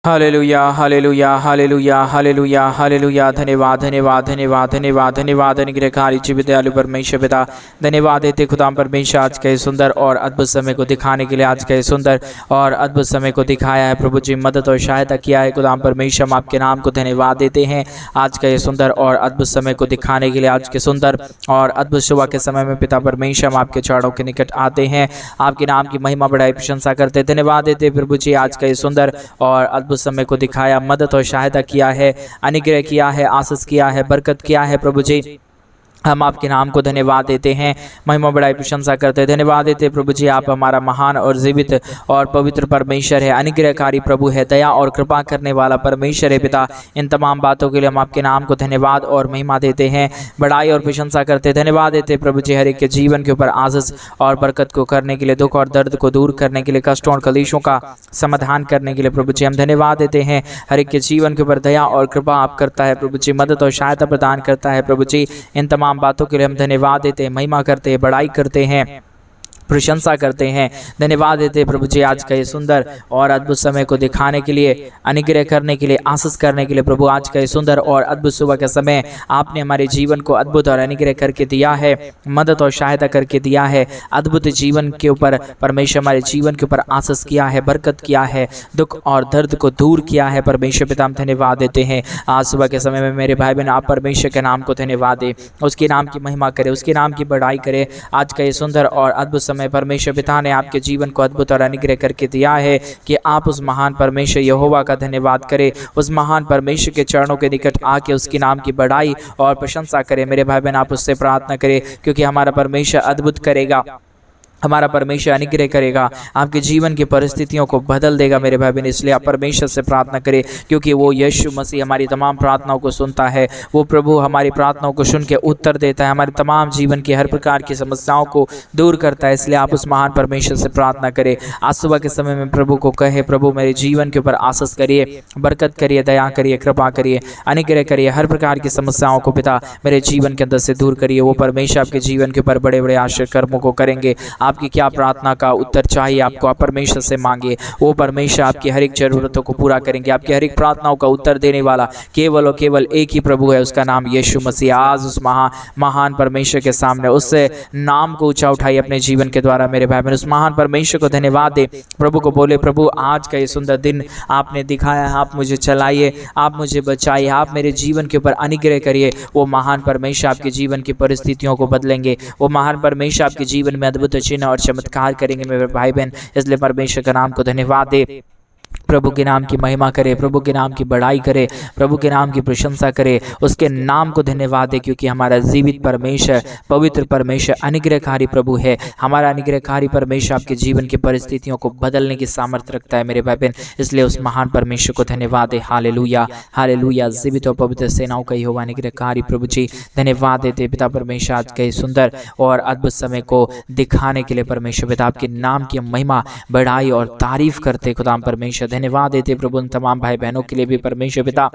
Hallelujah hallelujah hallelujah hallelujah hallelujah. धन्यवाद धन्यवाद धन्यवाद धन्यवाद धन्यवाद अनुग्रहकारी जीवित दयालु परमेश्वर पिता, धन्यवाद देते खुदाम परमेश्वर आज के सुंदर और अद्भुत समय को दिखाने के लिए। आज के सुंदर और अद्भुत समय को दिखाया है प्रभु जी, मदद और सहायता किया है खुदाम परमेश्वर। हम आपके नाम को धन्यवाद देते हैं आज के सुंदर और अद्भुत समय को दिखाने के लिए। आज के सुंदर और अद्भुत सुबह के समय में पिता परमेश्वर हम आपके चरणों के निकट आते हैं, आपके नाम की महिमा बढ़ाई प्रशंसा करते धन्यवाद देते प्रभु जी। आज का ये सुंदर और अद्भुत समय को दिखाया, मदद और सहायता किया है, अनुग्रह किया है, आशीष किया है, बरकत किया है प्रभु जी। हम आपके नाम को धन्यवाद देते हैं, महिमा बढ़ाई प्रशंसा करते हैं, धन्यवाद देते हैं प्रभु जी। आप हमारा महान और जीवित और पवित्र परमेश्वर है, अनुग्रहकारी प्रभु है, दया और कृपा करने वाला परमेश्वर है पिता। इन तमाम बातों के लिए हम आपके नाम को धन्यवाद और महिमा देते हैं, बढ़ाई और प्रशंसा करते हैं, धन्यवाद देते हैं प्रभु जी। हर एक के जीवन के ऊपर आशीष और बरकत को करने के लिए, दुख और दर्द को दूर करने के लिए, कष्टों और कलेशों का समाधान करने के लिए प्रभु जी हम धन्यवाद देते हैं। हर एक के जीवन के ऊपर दया और कृपा आप करता है प्रभु जी, मदद और सहायता प्रदान करता है प्रभु जी। इन तमाम बातों के लिए हम धन्यवाद देते हैं, महिमा करते हैं, बड़ाई करते हैं, प्रशंसा करते हैं, धन्यवाद देते हैं प्रभु जी। आज का ये सुंदर और अद्भुत समय को दिखाने के लिए, अनुग्रह करने के लिए, आशीष करने के लिए प्रभु। आज का ये सुंदर और अद्भुत सुबह का समय आपने हमारे जीवन को अद्भुत और अनुग्रह करके दिया है, मदद और सहायता करके दिया है। अद्भुत जीवन के ऊपर परमेश्वर हमारे जीवन के ऊपर आशीष किया है, बरकत किया है, दुख और दर्द को दूर किया है परमेश्वर पिता। हम धन्यवाद देते हैं। आज सुबह के समय में मेरे भाई बहन आप परमेश्वर के नाम को धन्यवाद दें, उसके नाम की महिमा करें, उसके नाम की बढ़ाई करें। आज का ये सुंदर और अद्भुत समय परमेश्वर पिता ने आपके जीवन को अद्भुत और अनुग्रह करके दिया है कि आप उस महान परमेश्वर यहोवा का धन्यवाद करें, उस महान परमेश्वर के चरणों के निकट आके उसके नाम की बढ़ाई और प्रशंसा करें। मेरे भाई बहन आप उससे प्रार्थना करें, क्योंकि हमारा परमेश्वर अद्भुत करेगा, हमारा परमेश्वर अनुग्रह करेगा, आपके जीवन की परिस्थितियों को बदल देगा मेरे भाई बहन। इसलिए आप परमेश्वर से प्रार्थना करें, क्योंकि वो यीशु मसीह हमारी तमाम प्रार्थनाओं को सुनता है। वो प्रभु हमारी प्रार्थनाओं को सुन के उत्तर देता है, हमारे तमाम जीवन की हर प्रकार की समस्याओं को दूर करता है। इसलिए आप उस महान परमेश्वर से प्रार्थना करें। आज सुबह के समय में प्रभु को कहे, प्रभु मेरे जीवन के ऊपर आशीष करिए, बरकत करिए, दया करिए, कृपा करिए, अनुग्रह करिए। हर प्रकार की समस्याओं को पिता मेरे जीवन के अंदर से दूर करिए। वो परमेश्वर आपके जीवन के ऊपर बड़े बड़े आश्चर्य कर्मों को करेंगे। आपकी क्या प्रार्थना का उत्तर चाहिए आपको, आप परमेश्वर से मांगिए, वो परमेश्वर आपकी हर एक जरूरतों को पूरा करेंगे। आपकी हर एक प्रार्थनाओं का उत्तर देने वाला केवल और केवल एक ही प्रभु है, उसका नाम यीशु मसीह। आज उस महान परमेश्वर के सामने उससे नाम को ऊंचा उठाइए अपने जीवन के द्वारा मेरे भाई बहन। उस महान परमेश्वर को धन्यवाद दे, प्रभु को बोले, प्रभु आज का ये सुंदर दिन आपने दिखाया है, आप मुझे चलाइए, आप मुझे बचाइए, आप मेरे जीवन के ऊपर अनुग्रह करिए। वो महान परमेश्वर आपके जीवन की परिस्थितियों को बदलेंगे, वो महान परमेश्वर आपके जीवन में अद्भुत चिन्ह और चमत्कार करेंगे मेरे भाई बहन। इसलिए परमेश्वर का नाम को धन्यवाद दे, प्रभु के नाम की महिमा करे, प्रभु के नाम की बढ़ाई करे, प्रभु के नाम की प्रशंसा करे, उसके नाम को धन्यवाद दे, क्योंकि हमारा जीवित परमेश्वर, पवित्र परमेश्वर, अनुग्रहकारी प्रभु है। हमारा अनुग्रहकारी परमेश्वर आपके जीवन की परिस्थितियों को बदलने की सामर्थ्य रखता है मेरे भाई बहन। इसलिए उस महान परमेश्वर को धन्यवाद दे। Hallelujah hallelujah. जीवित और पवित्र सेनाओं का यहोवा अनुग्रहकारी प्रभु जी धन्यवाद देते पिता परमेश्वर आज के सुंदर और अद्भुत समय को दिखाने के लिए। परमेश्वर पिता आपके नाम की महिमा, बढ़ाई और तारीफ करते खुदाम परमेश्वर। धन्यवाद देते प्रभु उन तमाम भाई बहनों के लिए भी परमेश्वर पिता,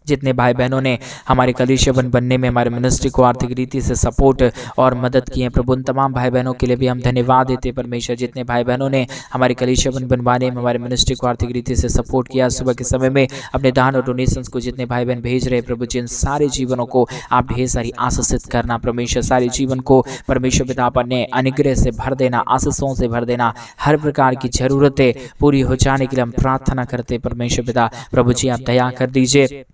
जितने भाई बहनों ने हमारे कलीसिया बनने में हमारे मिनिस्ट्री को आर्थिक रीति से सपोर्ट और मदद की है, प्रभु उन तमाम भाई बहनों के लिए भी हम धन्यवाद देते परमेश्वर। जितने भाई बहनों ने हमारे कलीसिया बनवाने में हमारे मिनिस्ट्री को आर्थिक रीति से सपोर्ट किया, सुबह के समय में अपने दान और डोनेशंस को जितने भाई बहन भेज रहे प्रभु, जिन सारे जीवनों को आप ढेर सारी आशीषित करना परमेश्वर। सारे जीवन को परमेश्वर पिता अपने अनुग्रह से भर देना, आशीषों से भर देना, हर प्रकार की जरूरतें पूरी हो जाने के लिए हम प्रार्थना करते परमेश्वर पिता। प्रभु जी आप दया कर दीजिए,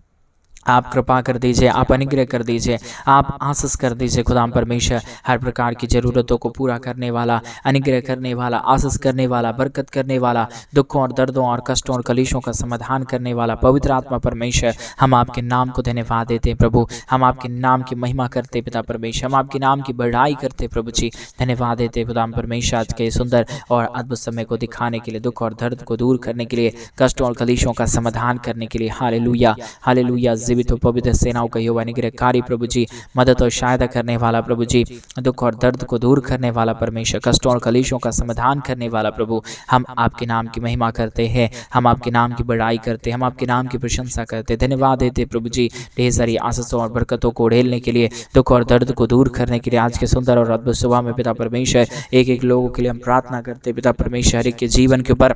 आप कृपा कर दीजिए, आप अनुग्रह कर दीजिए, आप आशीष कर दीजिए खुदाम परमेश्वर। हर प्रकार की ज़रूरतों को पूरा करने वाला, अनुग्रह करने वाला, आशीष करने वाला, बरकत करने वाला, दुखों और दर्दों और कष्टों और कलेशों का समाधान करने वाला पवित्र आत्मा परमेश्वर, हम आपके नाम को धन्यवाद देते हैं प्रभु। हम आपके नाम की महिमा करते पिता परमेश्वर, हम आपके नाम की बढ़ाई करते प्रभु जी। धन्यवाद देते खुदाम परमेश्वर आज के सुंदर और अद्भुत समय को दिखाने के लिए, दुख और दर्द को दूर करने के लिए, कष्टों और कलेशों का समाधान करने के लिए। Hallelujah hallelujah. जीवित और पवित्र सेनाओं का यहोवा अनुग्रहकारी प्रभु जी, मदद और सहायता करने वाला प्रभु जी, दुख और दर्द को दूर करने वाला परमेश्वर, कष्टों और कलेशों का समाधान करने वाला प्रभु, हम आपके नाम की महिमा करते हैं, हम आपके नाम की बढ़ाई करते हैं, हम आपके नाम की प्रशंसा करते हैं। धन्यवाद देते प्रभु जी ढेर सारी आशीषों और बरकतों को उड़ेलने के लिए, दुख और दर्द को दूर करने के लिए। आज के सुंदर और अद्भुत सुबह में पिता परमेश्वर एक एक लोगों के लिए हम प्रार्थना करते पिता परमेश्वर, एक के जीवन के ऊपर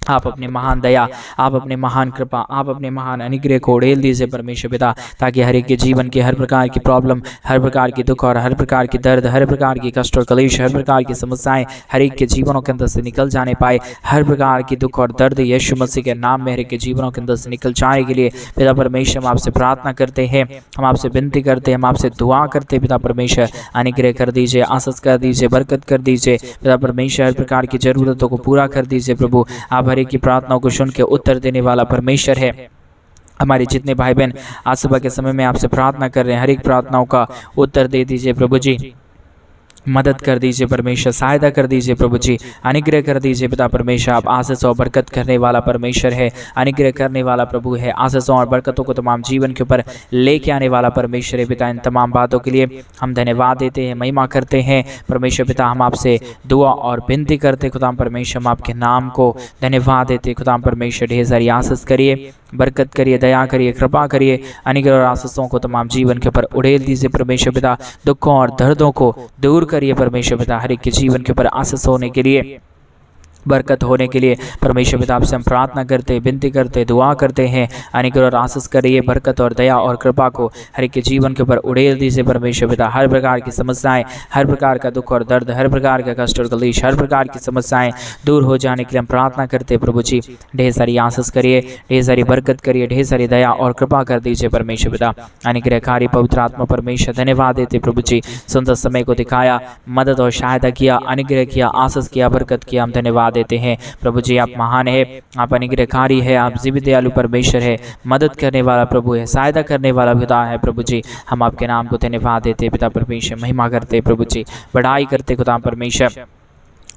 आप अपनी महान दया, आप अपने महान कृपा, आप अपने महान अनुग्रह को उड़ेल दीजिए परमेश्वर पिता, ताकि हर एक के जीवन की हर प्रकार की प्रॉब्लम, हर प्रकार की दुख और हर प्रकार की दर्द, हर प्रकार की कष्ट और कलेश, हर प्रकार की समस्याएं हर एक के जीवनों के अंदर से निकल जाने पाए। हर प्रकार की दुख और दर्द यीशु मसीह के नाम में हर एक के जीवनों के अंदर से निकल जाने के लिए पिता परमेश्वर हम आपसे प्रार्थना करते हैं, हम आपसे विनती करते हैं, हम आपसे दुआ करते हैं। पिता परमेश्वर अनुग्रह कर दीजिए, आशीष कर दीजिए, बरकत कर दीजिए। पिता परमेश्वर हर प्रकार की जरूरतों को पूरा कर दीजिए। प्रभु आप हर एक की प्रार्थनाओं को सुन के उत्तर देने वाला परमेश्वर है। हमारे जितने भाई बहन आज सुबह के समय में आपसे प्रार्थना कर रहे हैं, हर एक प्रार्थनाओं का उत्तर दे दीजिए प्रभु जी। मदद कर दीजिए परमेश्वर, सहायता कर दीजिए प्रभु जी, अनुग्रह कर दीजिए पिता परमेश्वर। आप आशीष और बरकत करने वाला परमेश्वर है, अनुग्रह करने वाला प्रभु है, आशीषों और बरकतों को तमाम जीवन के ऊपर लेके आने वाला परमेश्वर है पिता। इन तमाम बातों के लिए हम धन्यवाद देते हैं, महिमा करते हैं परमेश्वर पिता। हम आपसे दुआ और विनती करते खुदाम परमेश्वर, हम आपके नाम को धन्यवाद देते खुदाम परमेश्वर। ढेर सारी आशीष करिए, बरकत करिए, दया करिए, कृपा करिए, अनुग्रह और आशीषों को तमाम जीवन के ऊपर उड़ेल दीजिए परमेश्वर पिता। दुखों और दर्दों को दूर करिए परमेश्वर पिता। हर एक के जीवन के ऊपर आशीष होने के लिए, बरकत होने के लिए परमेश्वर पिता आपसे हम प्रार्थना करते, विनती करते, दुआ करते हैं। अनुग्रह और आशीष करिए, बरकत और दया और कृपा को हर एक के जीवन के ऊपर उड़ेल दीजिए परमेश्वर पिता। हर प्रकार की समस्याएं, हर प्रकार का दुख और दर्द, हर प्रकार का कष्ट और कलेश, हर प्रकार की समस्याएं दूर हो जाने के लिए हम प्रार्थना करते प्रभु जी। ढेर सारी आशीष करिए, ढेर सारी बरकत करिए, ढेर सारी दया और कृपा कर दीजिए परमेश्वर पिता। अनुग्रहकारी पवित्र आत्मा परमेश्वर धन्यवाद देते प्रभु जी। सुंदर समय को दिखाया, मदद और सहायता किया, अनुग्रह किया, आशीष किया, बरकत किया, हम धन्यवाद देते हैं प्रभु जी। आप महान है, आप अनुग्रहकारी है, आप जीवित दयालु परमेश्वर है, मदद करने वाला प्रभु है, सहायता करने वाला पिता है प्रभु जी। हम आपके नाम को धन्यवाद देते पिता परमेश्वर, महिमा करते प्रभु जी, बड़ाई करते खुदा परमेश्वर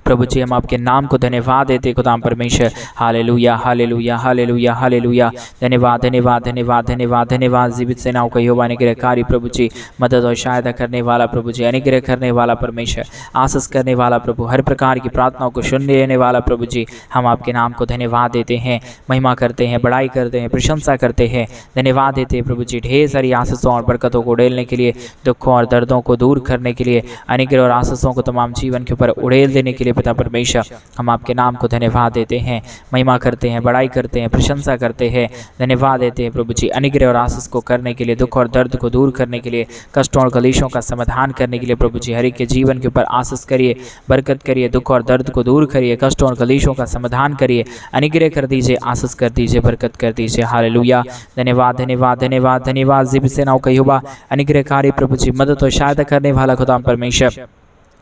प्रभु जी। हम आपके नाम को धन्यवाद देते खुदा परमेश्वर। Hallelujah, hallelujah, hallelujah, hallelujah. धन्यवाद, धन्यवाद, धन्यवाद, धन्यवाद, धन्यवाद। जीवित सेनाओं का यहोवा अनुग्रहकारी प्रभु जी, मदद और सहायता करने वाला प्रभु जी, अनुग्रह करने वाला परमेश्वर, आशीष करने वाला प्रभु, हर प्रकार की प्रार्थनाओं को सुन लेने वाला प्रभु जी। हम आपके नाम को धन्यवाद देते हैं, महिमा करते हैं, बड़ाई करते हैं, प्रशंसा करते हैं, धन्यवाद देते हैं प्रभु जी। ढेर सारी आशीषों और बरकतों को उड़ेलने के लिए, दुखों और दर्दों को दूर करने के लिए, अनुग्रह और आशीषों को तमाम जीवन के ऊपर उड़ेल देने के लिए पिता परमेश्वर हम आपके नाम को धन्यवाद देते हैं, महिमा करते हैं, बड़ाई करते हैं, प्रशंसा करते हैं, धन्यवाद देते हैं प्रभु जी। अनुग्रह और आशीष को करने के लिए, दुख और दर्द को दूर करने के लिए, कष्टों और कलेशों का समाधान करने के लिए प्रभु जी हर एक के जीवन के ऊपर आशीष करिए, बरकत करिए, दुख और दर्द को दूर करिए, कष्टों और कलेशों का समाधान करिए, अनुग्रह कर दीजिए, आशीष कर दीजिए, बरकत कर दीजिए। हालेलुया, धन्यवाद, धन्यवाद, धन्यवाद, धन्यवाद। जीवित सेनाओं का यहोवा अनुग्रहकारी प्रभु जी, मदद और सहायता करने वाला खुदा परमेश्वर,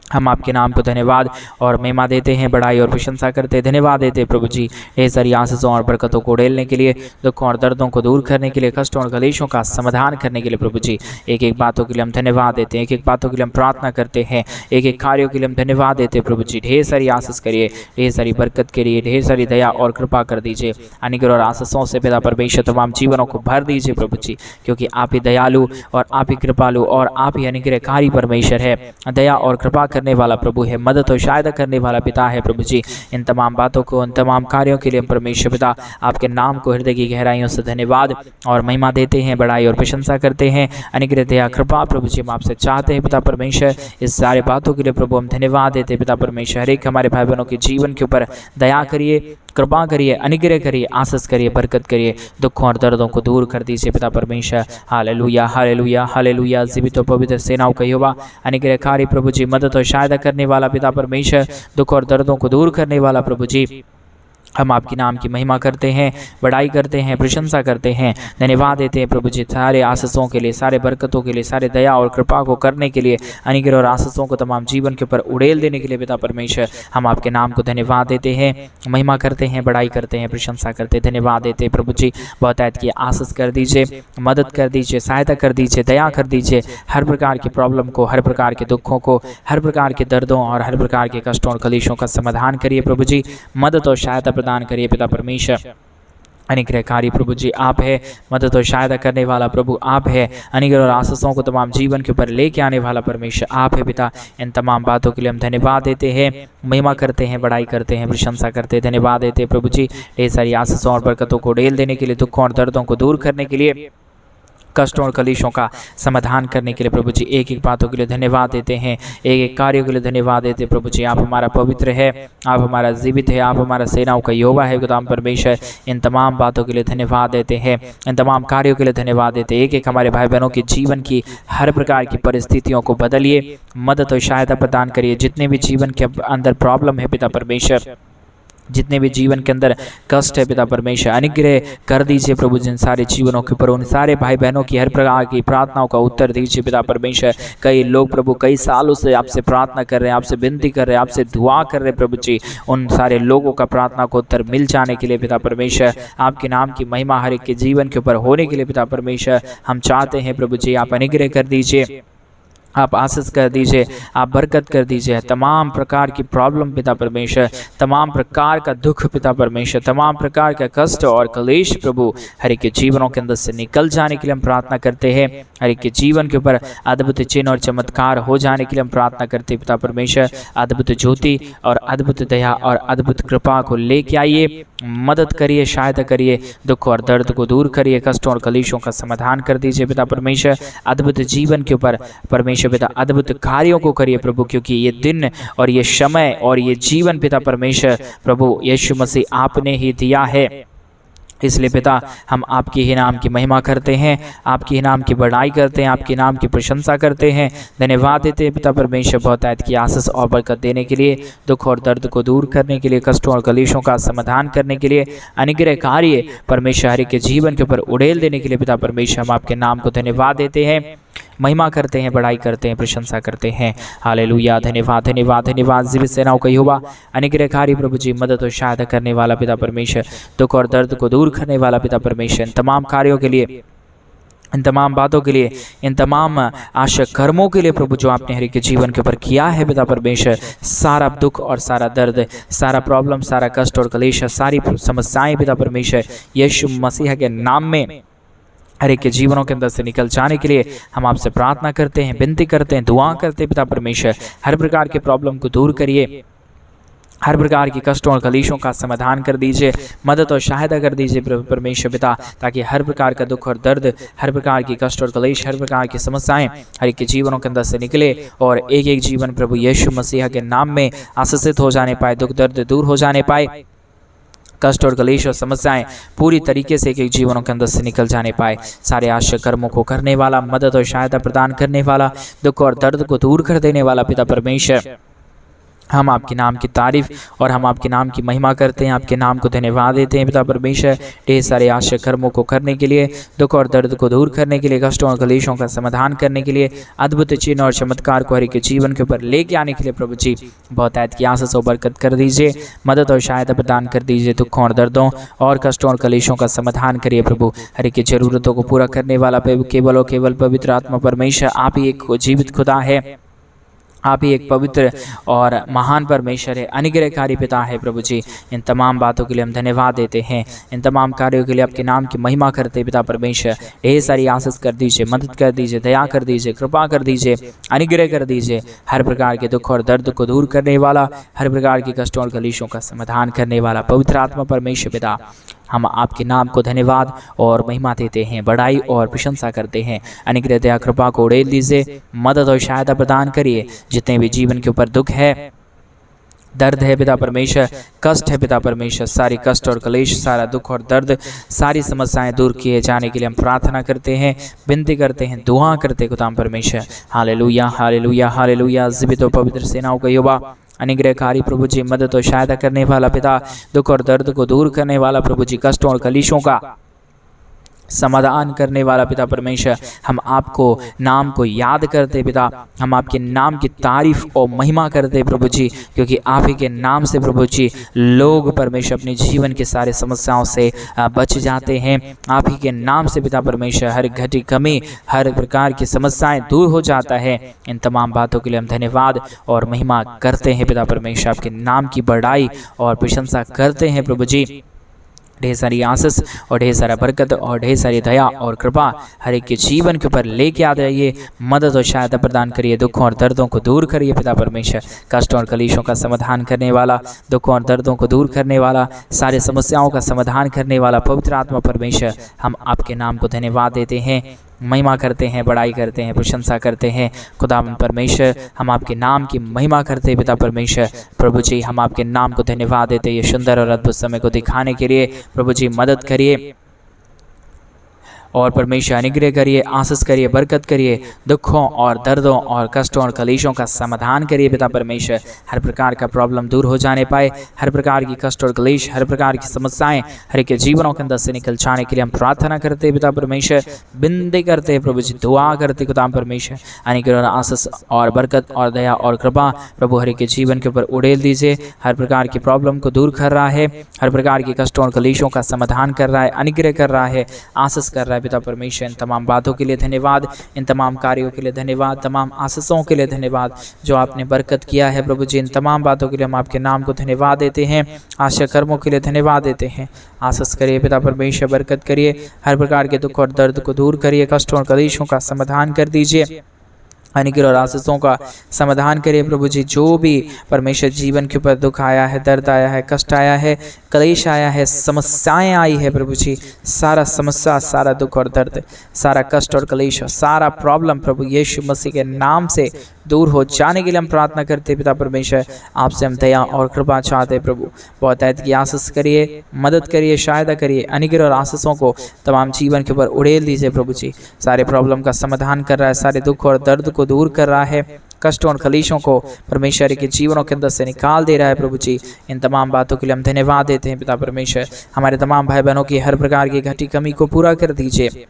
हम आपके नाम को धन्यवाद और महिमा देते हैं, बड़ाई और प्रशंसा करते हैं, धन्यवाद देते हैं प्रभु जी। ढेर सारी आशीषों और बरकतों को उड़ेलने के लिए, दुखों और दर्दों को दूर करने के लिए, कष्टों और कलेशों का समाधान करने के लिए प्रभु जी एक एक बातों के लिए हम धन्यवाद देते हैं, एक एक बातों के लिए हम प्रार्थना करते हैं, एक एक कार्यों के लिए हम धन्यवाद देते हैं प्रभु जी। ढेर सारी आशीष करिए, ढेर सारी बरकत करिए, ढेर सारी दया और कृपा कर दीजिए। अनुग्रह और आशीषों से पिता परमेश्वर तमाम जीवनों को भर दीजिए प्रभु जी, क्योंकि आप ही दयालु और आप ही कृपालु और आप ही अनुग्रहकारी परमेश्वर है, दया और कृपा करने वाला प्रभु है, मदद और सहायता करने वाला पिता है प्रभु जी। इन तमाम बातों को, इन तमाम कार्यों के लिए हम परमेश्वर पिता आपके नाम को हृदय की गहराइयों से धन्यवाद और महिमा देते हैं, बड़ाई और प्रशंसा करते हैं। अनुग्रह दया कृपा प्रभु जी हम आपसे चाहते हैं पिता परमेश्वर। इस सारे बातों के लिए प्रभु हम धन्यवाद देते हैं पिता परमेश्वर। हर एक हमारे भाई बहनों के जीवन के ऊपर दया करिए, कृपा करिए, अनुग्रह करिए, आशीष करिए, बरकत करिए, दुखों और दर्दों को दूर कर दीजिए पिता परमेश्वर। Hallelujah, hallelujah, hallelujah. जीवित और पवित्र सेनाओं का यहोवा अनुग्रहकारी प्रभु जी, मदद और सहायता करने वाला पिता परमेश्वर, दुख और दर्दों को दूर करने वाला प्रभु जी, हम आपके नाम की महिमा करते हैं, बड़ाई करते हैं, प्रशंसा करते हैं, धन्यवाद देते हैं प्रभु जी सारे आशीषों के लिए, सारे बरकतों के लिए, सारे दया और कृपा को करने के लिए, अनुग्रह और आशीषों को तमाम जीवन के ऊपर उड़ेल देने के लिए पिता परमेश्वर हम आपके नाम को धन्यवाद देते हैं, महिमा करते हैं, बड़ाई करते हैं, प्रशंसा करते हैं, धन्यवाद देते हैं प्रभु जी। बहुत ऐत की आशीष कर दीजिए, मदद कर दीजिए, सहायता कर दीजिए, दया कर दीजिए। हर प्रकार की प्रॉब्लम को, हर प्रकार के दुखों को, हर प्रकार के दर्दों और हर प्रकार के कष्टों और कलेशों का समाधान करिए प्रभु जी, मदद और सहायता प्रदान करिए पिता परमेश्वर। अनुग्रहकारी प्रभु जी आप है, मदद और सहायता करने वाला प्रभु आप है, अनुग्रह और आशीषों को तमाम जीवन के ऊपर लेके आने वाला परमेश्वर आप है पिता। इन तमाम बातों के लिए हम धन्यवाद देते हैं, महिमा करते हैं, बड़ाई करते हैं, प्रशंसा करते हैं, धन्यवाद देते हैं प्रभु जी। ढेर सारी आशीषों और बरकतों को उड़ेल देने के लिए, दुखों और दर्दों को दूर करने के लिए, कष्टों और कलेशों का समाधान करने के लिए प्रभु जी एक एक बातों के लिए धन्यवाद देते हैं, एक एक कार्यों के लिए धन्यवाद देते हैं प्रभु जी। आप हमारा पवित्र है, आप हमारा जीवित है, आप हमारा सेनाओं का यहोवा है खुदाम परमेश्वर। इन तमाम बातों के लिए धन्यवाद देते हैं, इन तमाम कार्यों के लिए धन्यवाद देते हैं। एक एक हमारे भाई बहनों के जीवन की हर प्रकार की परिस्थितियों को बदलिए, मदद और सहायता प्रदान करिए। जितने भी जीवन के अंदर प्रॉब्लम है पिता परमेश्वर, जितने भी जीवन के अंदर कष्ट है पिता परमेश्वर, अनुग्रह कर दीजिए प्रभु जिन सारे जीवनों के ऊपर। उन सारे भाई बहनों की हर प्रकार की प्रार्थनाओं का उत्तर दीजिए पिता परमेश्वर। कई लोग प्रभु कई सालों से आपसे प्रार्थना कर रहे हैं, आपसे विनती कर रहे हैं, आपसे दुआ कर रहे हैं प्रभु जी। उन सारे लोगों का प्रार्थना को उत्तर मिल जाने के लिए पिता परमेश्वर, आपके नाम की महिमा हर एक के जीवन के ऊपर होने के लिए पिता परमेश्वर हम चाहते हैं प्रभु जी। आप अनुग्रह कर दीजिए, आप आशीष कर दीजिए, आप बरकत कर दीजिए। तमाम प्रकार की प्रॉब्लम पिता परमेश्वर, तमाम प्रकार का दुख पिता परमेश्वर, तमाम प्रकार का कष्ट और क्लेश प्रभु हर एक के जीवनों के अंदर से निकल जाने के लिए हम प्रार्थना करते हैं। हर एक के जीवन के ऊपर अद्भुत चिन्ह और चमत्कार हो जाने के लिए हम प्रार्थना करते हैं पिता परमेश्वर। अद्भुत ज्योति और अद्भुत दया और अद्भुत कृपा को लेके आइए, मदद करिए, सहायता करिए, दुख और दर्द को दूर करिए, कष्टों और कलेशों का समाधान कर दीजिए पिता परमेश्वर। अद्भुत जीवन के ऊपर परमेश्वर पिता अद्भुत कार्यों को करिए प्रभु, क्योंकि ये दिन और ये समय और ये जीवन पिता परमेश्वर प्रभु यीशु मसीह आपने ही दिया है। इसलिए पिता हम आपके ही नाम की महिमा करते हैं, आपके ही नाम की बड़ाई करते हैं, आपके नाम की प्रशंसा करते हैं, धन्यवाद देते हैं पिता परमेश्वर बहुतायत की आशीष और बरकत देने के लिए, दुख और दर्द को दूर करने के लिए, कष्टों और कलेशों का समाधान करने के लिए, अनुग्रह कार्य परमेश्वर हरि के जीवन के ऊपर उड़ेल देने के लिए पिता परमेश्वर हम आपके नाम को धन्यवाद देते हैं, महिमा करते हैं, बड़ाई करते हैं, प्रशंसा करते हैं। हालेलुया, धन्यवाद धन्यवाद धन्यवाद। जीवित सेनाओं का यहोवा, अनुग्रहकारी प्रभु जी, मदद और सहायता करने वाला पिता परमेश्वर, दुख और दर्द को दूर करने वाला पिता परमेश्वर, इन तमाम कार्यों के लिए, इन तमाम बातों के लिए, इन तमाम आशा कर्मों के लिए प्रभु जो आपने हर एक के जीवन के ऊपर किया है पिता परमेश्वर। सारा दुख और सारा दर्द, सारा प्रॉब्लम, सारा कष्ट और कलेश, सारी समस्याएं पिता परमेश्वर यीशु मसीह के नाम में हर एक के जीवनों के अंदर से निकल जाने के लिए हम आपसे प्रार्थना करते हैं, विनती करते हैं, दुआ करते हैं पिता परमेश्वर। हर प्रकार के प्रॉब्लम को दूर करिए, हर प्रकार की कष्टों और कलेशों का समाधान कर दीजिए, मदद और सहायता कर दीजिए प्रभु परमेश्वर पिता, ताकि हर प्रकार का दुख और दर्द, हर प्रकार की कष्ट और कलेश, हर प्रकार की समस्याएं हर एक के जीवनों के अंदर से निकले और एक एक जीवन प्रभु यीशु मसीह के नाम में आशीषित हो जाने पाए, दुख दर्द दूर हो जाने पाए, कष्ट और कलेश और समस्याएं पूरी तरीके से एक एक जीवनों के अंदर से निकल जाने पाए। सारे आश्चर्य कर्मों को करने वाला, मदद और सहायता प्रदान करने वाला, दुख और दर्द को दूर कर देने वाला पिता परमेश्वर, हम आपके नाम की तारीफ और हम आपके नाम की महिमा करते हैं, आपके नाम को धन्यवाद देते हैं पिता परमेश्वर। ढेर सारे आश्चर्य कर्मों को करने के लिए, दुख और दर्द को दूर करने के लिए, कष्टों और कलेशों का समाधान करने के लिए, अद्भुत चिन्ह और चमत्कार को हर एक के जीवन के ऊपर लेके आने के लिए प्रभु जी बहुतायत की आशीष और बरकत कर दीजिए, मदद और सहायता प्रदान कर दीजिए। दुखों और दर्दों और कष्टों और कलेशों का समाधान करिए प्रभु। हर एक की जरूरतों को पूरा करने वाला केवल और केवल पवित्र आत्मा परमेश्वर आप ही एक जीवित खुदा है, आप ही एक पवित्र और महान परमेश्वर है, अनुग्रहकारी पिता है प्रभु जी। इन तमाम बातों के लिए हम धन्यवाद देते हैं, इन तमाम कार्यों के लिए आपके नाम की महिमा करते हैं पिता परमेश्वर। ढेर सारी आशीष कर दीजिए, मदद कर दीजिए, दया कर दीजिए, कृपा कर दीजिए, अनुग्रह कर दीजिए। हर प्रकार के दुख और दर्द को दूर करने वाला, हर प्रकार की कष्टों और कलेशों का समाधान करने वाला पवित्र आत्मा परमेश्वर पिता, हम आपके नाम को धन्यवाद और महिमा देते हैं, बड़ाई और प्रशंसा करते हैं। अनुग्रह दया कृपा को उड़ेल दीजिए, मदद और सहायता प्रदान करिए। जितने भी जीवन के ऊपर दुख है, दर्द है पिता परमेश्वर, कष्ट है पिता परमेश्वर, सारी कष्ट और कलेश, सारा दुख और दर्द, सारी समस्याएं दूर किए जाने के लिए हम प्रार्थना करते हैं, विनती करते हैं, दुआ करते खुदा परमेश्वर। Hallelujah hallelujah hallelujah. जीवित और पवित्र सेनाओं का यहोवा, अनुग्रहकारी प्रभु जी, मदद और सहायता करने वाला पिता, दुख और दर्द को दूर करने वाला प्रभु जी, कष्टों और कलेशों का समाधान करने वाला पिता परमेश्वर, हम आपको नाम को याद करते पिता, हम आपके नाम की तारीफ और महिमा करते प्रभु जी, क्योंकि आप ही के नाम से प्रभु जी लोग परमेश्वर अपने जीवन के सारे समस्याओं से बच जाते हैं। आप ही के नाम से पिता परमेश्वर हर घटी कमी, हर प्रकार की समस्याएं दूर हो जाता है। इन तमाम बातों के लिए हम धन्यवाद और महिमा करते हैं पिता परमेश्वर, आपके नाम की बड़ाई और प्रशंसा करते हैं प्रभु जी। ढेर सारी आशीष और ढेर सारा बरकत और ढेर सारी दया और कृपा हर एक के जीवन के ऊपर लेके आ जाइए, मदद और सहायता प्रदान करिए, दुखों और दर्दों को दूर करिए पिता परमेश्वर। कष्टों और कलेशों का समाधान करने वाला, दुखों और दर्दों को दूर करने वाला, सारे समस्याओं का समाधान करने वाला पवित्र आत्मा परमेश्वर, हम आपके नाम को धन्यवाद देते हैं, महिमा करते हैं, बड़ाई करते हैं, प्रशंसा करते हैं। खुदावंद परमेश्वर, हम आपके नाम की महिमा करते हैं पिता परमेश्वर। प्रभु जी, हम आपके नाम को धन्यवाद देते हैं ये सुंदर और अद्भुत समय को दिखाने के लिए। प्रभु जी मदद करिए और परमेश्वर अनुग्रह करिए, आशीष करिए, बरकत करिए। दुखों और दर्दों और कष्टों और कलेशों का समाधान करिए पिता परमेश्वर। हर प्रकार का प्रॉब्लम दूर हो जाने पाए, हर प्रकार की कष्ट और कलेश, हर प्रकार की समस्याएं हर एक के जीवनों के अंदर से निकल जाने के लिए हम प्रार्थना करते हैं पिता परमेश्वर। बिंदी करते हैं प्रभु जी, दुआ करते खुदा परमेश्वर। अनुग्रह और आशीष और बरकत और दया और कृपा प्रभु हर एक के जीवन के ऊपर उड़ेल दीजिए। हर प्रकार की प्रॉब्लम को दूर कर रहा है, हर प्रकार की कष्टों और कलेशों का समाधान कर रहा है, अनुग्रह कर रहा है, आशीष कर रहा है पिता परमेश्वर। इन तमाम बातों के लिए धन्यवाद, इन तमाम कार्यों के लिए धन्यवाद, तमाम आशीषों के लिए धन्यवाद जो आपने बरकत किया है प्रभु जी। इन तमाम बातों के लिए हम आपके नाम को धन्यवाद देते हैं। आशा कर्मों के लिए धन्यवाद देते हैं। आशीष करिए पिता परमेश्वर, बरकत करिए, हर प्रकार के दुख और दर्द को दूर करिए, कष्टों और कलेशों का समाधान कर दीजिए, अनुग्रह और आशीषों का समाधान करिए प्रभु जी। जो भी परमेश्वर जीवन के ऊपर दुख आया है, दर्द आया है, कष्ट आया है, कलेश आया है, समस्याएं आई है प्रभु जी, सारा समस्या, सारा दुख और दर्द, सारा कष्ट और कलेश, सारा प्रॉब्लम प्रभु यीशु मसीह के नाम से दूर हो जाने के लिए हम प्रार्थना करते पिता परमेश्वर। आपसे हम दया और कृपा चाहते प्रभु। बहुत ऐत की आशीष करिए, मदद करिए, सहायता करिए, अनुग्रह और आशीषों को तमाम जीवन के ऊपर उड़ेल दीजिए प्रभु जी। सारे प्रॉब्लम का समाधान कर रहा है, सारे दुख और दर्द को दूर कर रहा है, कष्टों और कलेशों को परमेश्वर के जीवनों के अंदर से निकाल दे रहा है प्रभु जी। इन तमाम बातों के लिए हम धन्यवाद देते हैं पिता परमेश्वर। हमारे तमाम भाई बहनों की हर प्रकार की घटी कमी को पूरा कर दीजिए,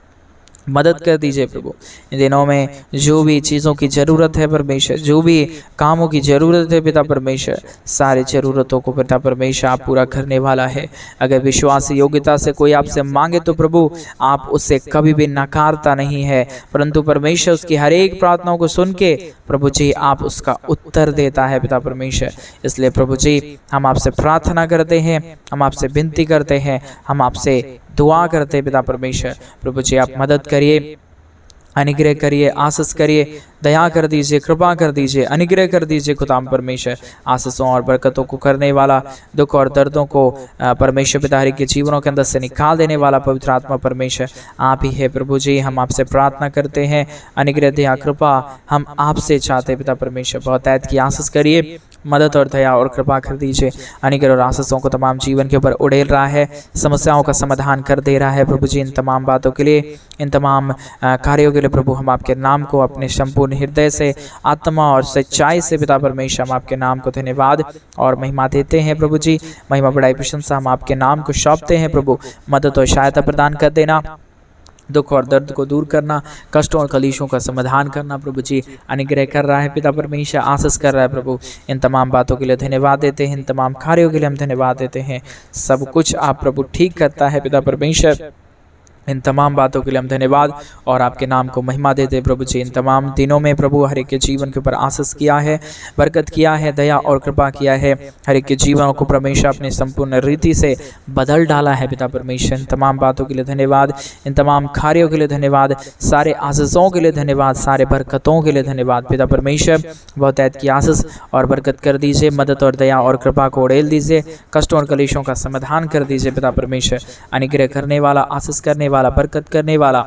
मदद कर दीजिए प्रभु। इन दिनों में जो भी चीज़ों की ज़रूरत है परमेश्वर, जो भी कामों की ज़रूरत है पिता परमेश्वर, सारी ज़रूरतों को पिता परमेश्वर आप पूरा करने वाला है। अगर विश्वास योग्यता से कोई आपसे मांगे तो प्रभु आप उससे कभी भी नकारता नहीं है, परंतु परमेश्वर उसकी हर एक प्रार्थनाओं को सुन के प्रभु जी आप उसका उत्तर देता है पिता परमेश्वर। इसलिए प्रभु जी हम आपसे प्रार्थना करते हैं, हम आपसे विनती करते हैं, हम आपसे दुआ करते हैं पिता परमेश्वर। प्रभु जी आप मदद करिए, अनुग्रह करिए, आशीष करिए, दया कर दीजिए, कृपा कर दीजिए, अनुग्रह कर दीजिए खुदाम परमेश्वर। आशीषों और बरकतों को करने वाला, दुख और दर्दों को परमेश्वर पिता के जीवनों के अंदर से निकाल देने वाला पवित्र आत्मा परमेश्वर आप ही है प्रभु जी। हम आपसे प्रार्थना करते हैं, अनुग्रह दया कृपा हम आपसे चाहते हैं पिता परमेश्वर। बहुत ऐत की आशीष करिए, मदद और दया और कृपा कर दीजिए। अनुग्रह और आशीषों को तमाम जीवन के ऊपर उड़ेल रहा है, समस्याओं का समाधान कर दे रहा है प्रभु जी। इन तमाम बातों के लिए, इन तमाम कार्यों के लिए प्रभु हम आपके नाम को अपने संपूर्ण हृदय से, आत्मा और सच्चाई से पिता परमेश्वर हम आपके नाम को धन्यवाद और महिमा देते हैं प्रभु जी। महिमा बड़ाई प्रशंसा हम आपके नाम को सौंपते हैं प्रभु। मदद और सहायता प्रदान कर देना, दुख और दर्द को दूर करना, कष्टों और कलेशों का समाधान करना प्रभु जी अनुग्रह कर रहा है पिता परमेश्वर, आशीष कर रहा है प्रभु। इन तमाम बातों के लिए धन्यवाद देते हैं, इन तमाम कार्यों के लिए हम धन्यवाद देते हैं। सब कुछ आप प्रभु ठीक करता है पिता परमेश्वर। इन तमाम बातों के लिए हम धन्यवाद और आपके नाम को महिमा देते हैं प्रभु जी। इन तमाम दिनों में प्रभु हर एक के जीवन के ऊपर आशीष किया है, बरकत किया है, दया और कृपा किया है। हर एक के जीवनों को परमेश्वर अपने संपूर्ण रीति से बदल डाला है पिता परमेश्वर। इन तमाम बातों के लिए धन्यवाद, इन तमाम कार्यों के लिए धन्यवाद, सारे आशीषों के लिए धन्यवाद, सारे बरकतों के लिए धन्यवाद पिता परमेश्वर। बहुत ऐत की आशीष और बरकत कर दीजिए, मदद और दया और कृपा को उड़ेल दीजिए, कष्टों और कलेशों का समाधान कर दीजिए पिता परमेश्वर। अनुग्रह करने वाला, आशीष करने वाला, बरकत करने वाला,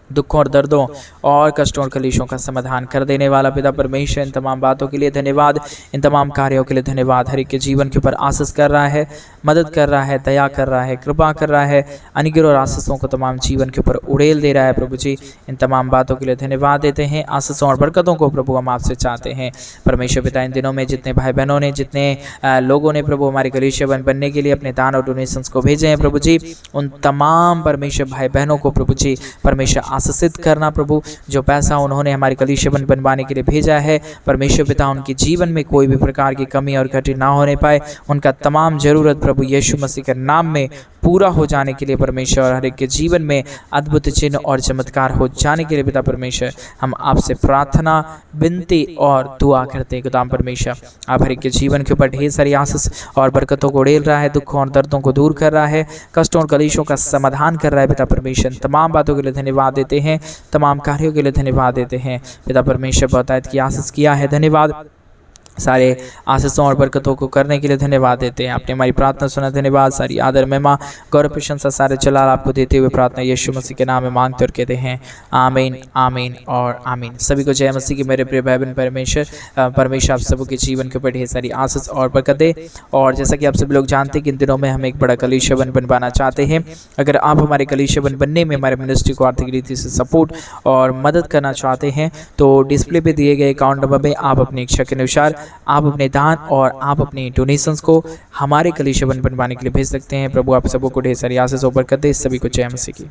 दुखों और दर्दों और कष्टों और कलेशों का समाधान कर देने वाला पिता परमेश्वर। इन तमाम बातों के लिए धन्यवाद, इन तमाम कार्यों के लिए धन्यवाद। हर एक के जीवन के ऊपर आशीष कर रहा है, मदद कर रहा है, दया कर रहा है, कृपा कर रहा है, अनुग्रह और आशीषों को तमाम जीवन के ऊपर उड़ेल दे रहा है प्रभु जी। इन तमाम बातों के लिए धन्यवाद देते हैं। आशीषों और बरकतों को प्रभु हम आपसे चाहते हैं परमेश्वर पिता। इन दिनों में जितने भाई बहनों ने, जितने लोगों ने प्रभु हमारे कलीसिया बनने के लिए अपने दान और डोनेशंस को भेजे हैं प्रभु जी, उन तमाम परमेश्वर भाई बहनों को प्रभु जी परमेश्वर आशीषित करना प्रभु। जो पैसा उन्होंने हमारे कलीसिया बनवाने के लिए भेजा है परमेश्वर पिता, उनके जीवन में कोई भी प्रकार की कमी और घटी ना होने पाए, उनका तमाम जरूरत प्रभु यीशु मसीह के नाम में पूरा हो जाने के लिए परमेश्वर, और हर एक के जीवन में अद्भुत चिन्ह और चमत्कार हो जाने के लिए पिता परमेश्वर हम आपसे प्रार्थना, विनती और दुआ करते हैं। खुदा परमेश्वर आप हर एक के जीवन के ऊपर ढेर सारी आशीष और बरकतों को उड़ेल रहा है, दुखों और दर्दों को दूर कर रहा है, कष्टों और कलेशों का समाधान कर रहा है पिता परमेश्वर। तमाम बातों के लिए धन्यवाद देते हैं, तमाम कार्यों के लिए धन्यवाद देते हैं पिता परमेश्वर। बहुत की आशीष किया है, धन्यवाद। सारे आशीषों और बरकतों को करने के लिए धन्यवाद देते हैं। आपने हमारी प्रार्थना सुना, धन्यवाद। सारी आदर महिमा गौरव प्रशंसा सारे जलाल आपको देते हुए प्रार्थना यीशु मसीह के नाम में मांगते और कहते हैं आमीन, आमीन और आमीन। सभी को जय मसीह की मेरे प्रिय भाई बहन। परमेश्वर आप सबके जीवन के ऊपर ढेर सारी आशीष और बरकत दे। और जैसा कि आप सभी लोग जानते हैं कि इन दिनों में हम एक बड़ा कलीसिया बनवाना चाहते हैं। अगर आप हमारे कलीसिया बनने में हमारे मिनिस्ट्री को आर्थिक रीति से सपोर्ट और मदद करना चाहते हैं तो डिस्प्ले पे दिए गए अकाउंट नंबर में आप अपनी इच्छा के अनुसार आप अपने दान और आप अपनी डोनेशंस को हमारे कलीसिया बनवाने के लिए भेज सकते हैं। प्रभु आप सबको ढेर सारी आशीष और बरकत दे। सभी को जय मसीह की।